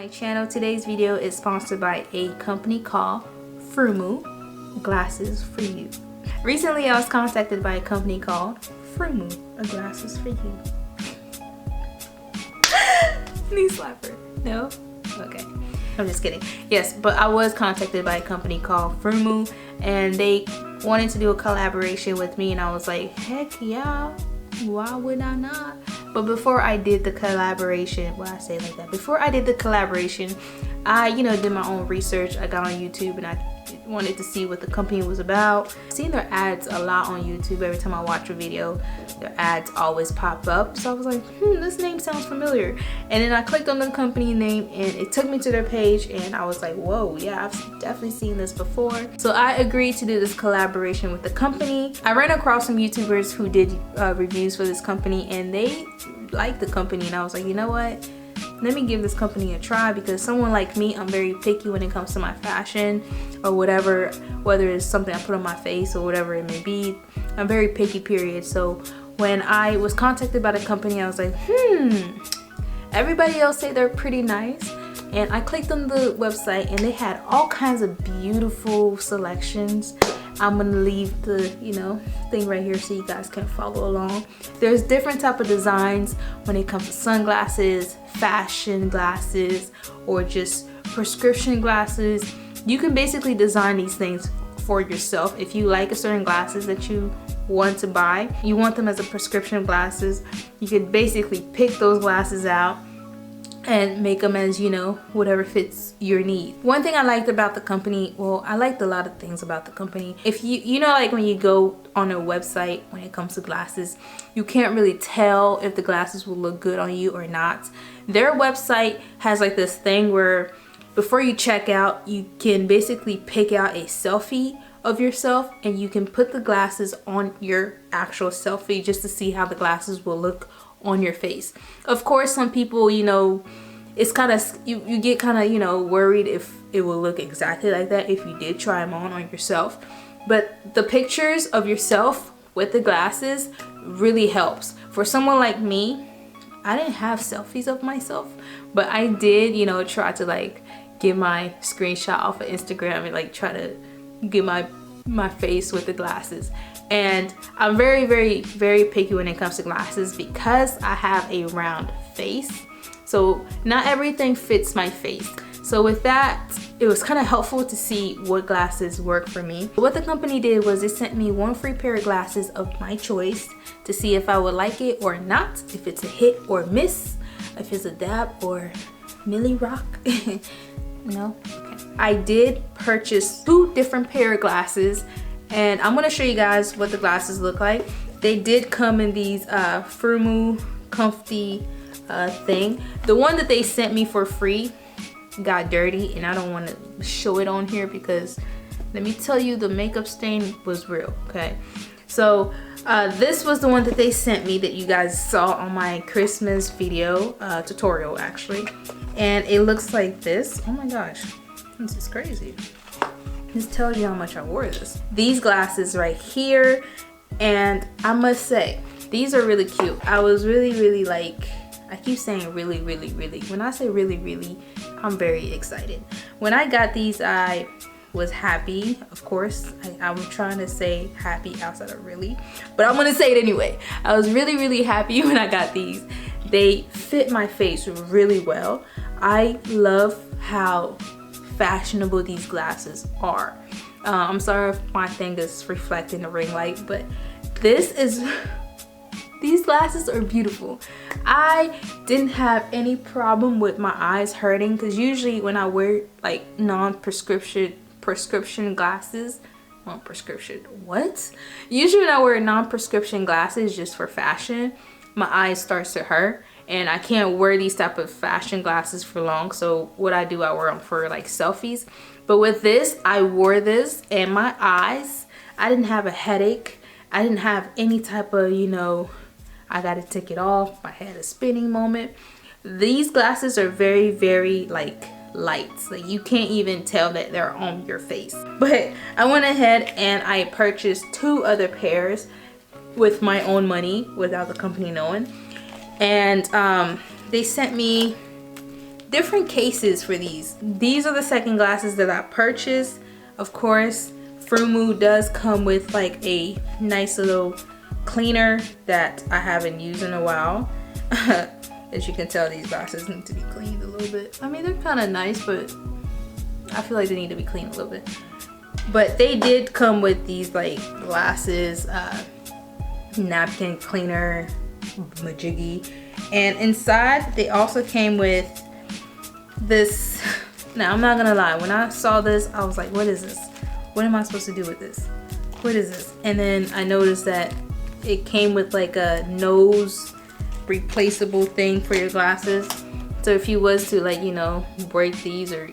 channel. Today's video is sponsored by a company called Firmoo, glasses for you. Recently I was contacted by a company called Firmoo, glasses for you. Knee slapper. No? Okay. I'm just kidding. Yes, but I was contacted by a company called Firmoo and they wanted to do a collaboration with me, and I was like, heck yeah, why would I not? But before I did the collaboration, well, I say it like that, before I did the collaboration, I did my own research. I got on YouTube and I wanted to see what the company was about. I've seen their ads a lot on YouTube. Every time I watch a video, their ads always pop up. So I was like, this name sounds familiar. And then I clicked on the company name and it took me to their page, and I was like, whoa, yeah, I've definitely seen this before. So I agreed to do this collaboration with the company. I ran across some YouTubers who did reviews for this company, and they liked the company, and I was like, you know what? Let me give this company a try, because someone like me, I'm very picky when it comes to my fashion or whatever, whether it's something I put on my face or whatever it may be. I'm very picky, period. So when I was contacted by the company, I was like, everybody else say they're pretty nice. And I clicked on the website and they had all kinds of beautiful selections. I'm gonna leave the thing right here so you guys can follow along. There's different type of designs when it comes to sunglasses, fashion glasses, or just prescription glasses. You can basically design these things for yourself. If you like a certain glasses that you want to buy, you want them as a prescription glasses, you could basically pick those glasses out and make them as whatever fits your need. One thing I liked about the company, well, I liked a lot of things about the company. If you like when you go on a website, when it comes to glasses, you can't really tell if the glasses will look good on you or not. Their website has like this thing where before you check out, you can basically pick out a selfie of yourself and you can put the glasses on your actual selfie just to see how the glasses will look on your face. Of course, some people, it's kind of, you get kind of, worried if it will look exactly like that if you did try them on yourself. But the pictures of yourself with the glasses really helps. For someone like me, I didn't have selfies of myself, but I did, try to get my screenshot off of Instagram and try to get my face with the glasses. And I'm very, very, very picky when it comes to glasses because I have a round face. So not everything fits my face. So with that, it was kind of helpful to see what glasses work for me. What the company did was they sent me one free pair of glasses of my choice to see if I would like it or not, if it's a hit or miss, if it's a dab or Millie Rock. No? Okay. I did purchase 2 different pair of glasses, and I'm gonna show you guys what the glasses look like. They did come in these Firmoo comfy thing. The one that they sent me for free got dirty, and I don't want to show it on here because let me tell you, the makeup stain was real. Okay, so this was the one that they sent me that you guys saw on my Christmas video tutorial actually, and it looks like this. Oh my gosh, this is crazy. This tells you how much I wore this. These glasses right here, and I must say, these are really cute. I was really I keep saying really. When I say really, I'm very excited. When I got these, I was happy. Of course, I'm trying to say happy outside of really, but I'm gonna say it anyway. I was really happy when I got these. They fit my face really well. I love how fashionable these glasses are. I'm sorry if my thing is reflecting the ring light, but these glasses are beautiful. I didn't have any problem with my eyes hurting, because usually when I wear non-prescription glasses, usually when I wear non-prescription glasses just for fashion, my eyes starts to hurt. And I can't wear these type of fashion glasses for long. So what I do, I wear them for selfies. But with this, I wore this and my eyes, I didn't have a headache. I didn't have any type of, I got to take it off. I had a spinning moment. These glasses are very, very light. You can't even tell that they're on your face. But I went ahead and I purchased 2 other pairs with my own money without the company knowing. And they sent me different cases for these. These are the second glasses that I purchased. Of course, Firmoo does come with like a nice little cleaner that I haven't used in a while. As you can tell, these glasses need to be cleaned a little bit. I mean, they're kind of nice, but I feel like they need to be cleaned a little bit. But they did come with these like glasses, napkin cleaner, majiggy, and inside they also came with this. Now I'm not gonna lie, when I saw this I was like, what is this? What am I supposed to do with this? What is this? And then I noticed that it came with like a nose replaceable thing for your glasses. So if you was to, like, you know, break these, or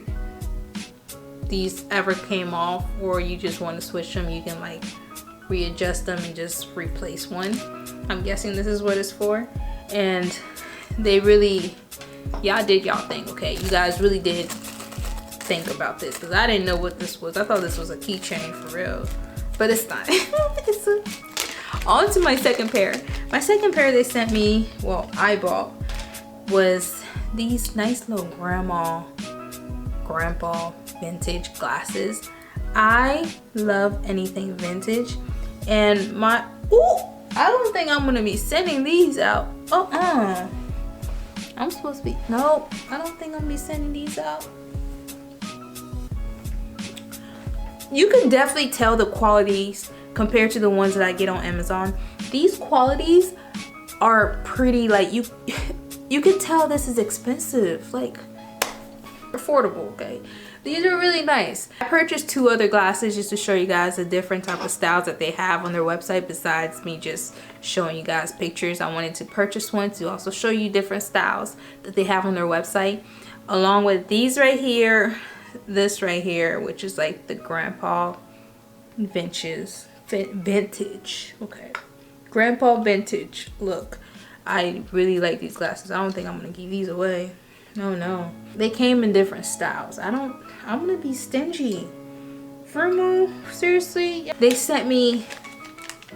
these ever came off, or you just want to switch them, you can like readjust them and just replace one. I'm guessing this is what it's for. And they really, y'all did y'all thing, okay? You guys really did think about this, because I didn't know what this was. I thought this was a keychain for real, but it's not. It's a... On to my second pair. My second pair they sent me, well, I bought, was these nice little grandpa vintage glasses. I love anything vintage, and my, ooh, I don't think I'm gonna be sending these out. I'm supposed to be, no, I don't think I'm gonna be sending these out. You can definitely tell the qualities compared to the ones that I get on Amazon. These qualities are pretty, like, you can tell this is expensive, like affordable, okay? These are really nice. I purchased 2 other glasses just to show you guys the different type of styles that they have on their website, besides me just showing you guys pictures. I wanted to purchase one to also show you different styles that they have on their website, along with these right here, this right here, which is like the grandpa vintage, okay, grandpa vintage look. I really like these glasses. I don't think I'm gonna give these away. No, they came in different styles. I'm gonna be stingy. Firmoo, seriously? They sent me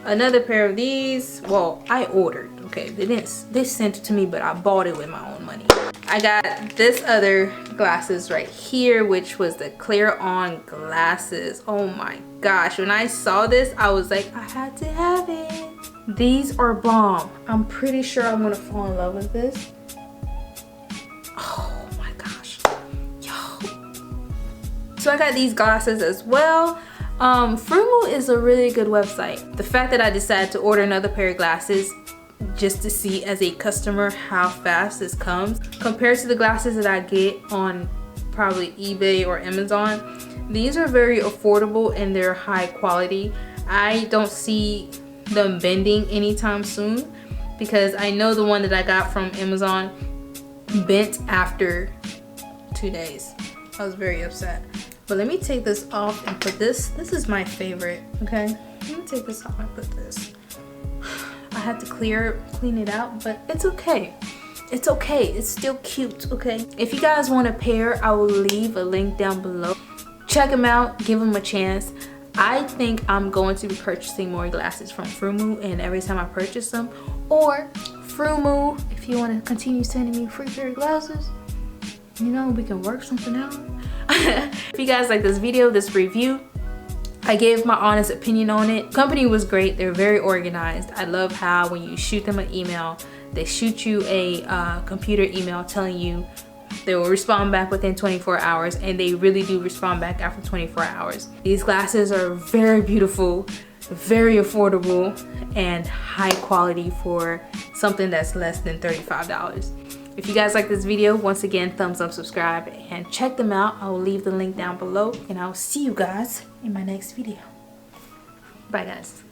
another pair of these. Well, I ordered, okay? They sent it to me, but I bought it with my own money. I got this other glasses right here, which was the clear on glasses. Oh my gosh, when I saw this, I was like, I had to have it. These are bomb. I'm pretty sure I'm gonna fall in love with this. Oh my gosh, yo. So I got these glasses as well. Firmoo is a really good website. The fact that I decided to order another pair of glasses just to see as a customer how fast this comes compared to the glasses that I get on probably eBay or Amazon. These are very affordable and they're high quality. I don't see them bending anytime soon, because I know the one that I got from Amazon bent after 2 days. I was very upset. But let me take this off and put this. This is my favorite, okay? Let me take this off and put this. I had to clean it out, but it's okay. It's okay. It's still cute, okay? If you guys want a pair, I will leave a link down below. Check them out. Give them a chance. I think I'm going to be purchasing more glasses from Firmoo, and every time I purchase them, or Firmoo, if you want to continue sending me a free pair of glasses, you know, we can work something out. If you guys like this video, this review, I gave my honest opinion on it. Company was great. They're very organized. I love how when you shoot them an email, they shoot you a computer email telling you they will respond back within 24 hours, and they really do respond back after 24 hours. These glasses are very beautiful, very affordable, and high quality for something that's less than $35. If you guys like this video, once again, thumbs up, subscribe, and check them out. I will leave the link down below, and I'll see you guys in my next video. Bye guys.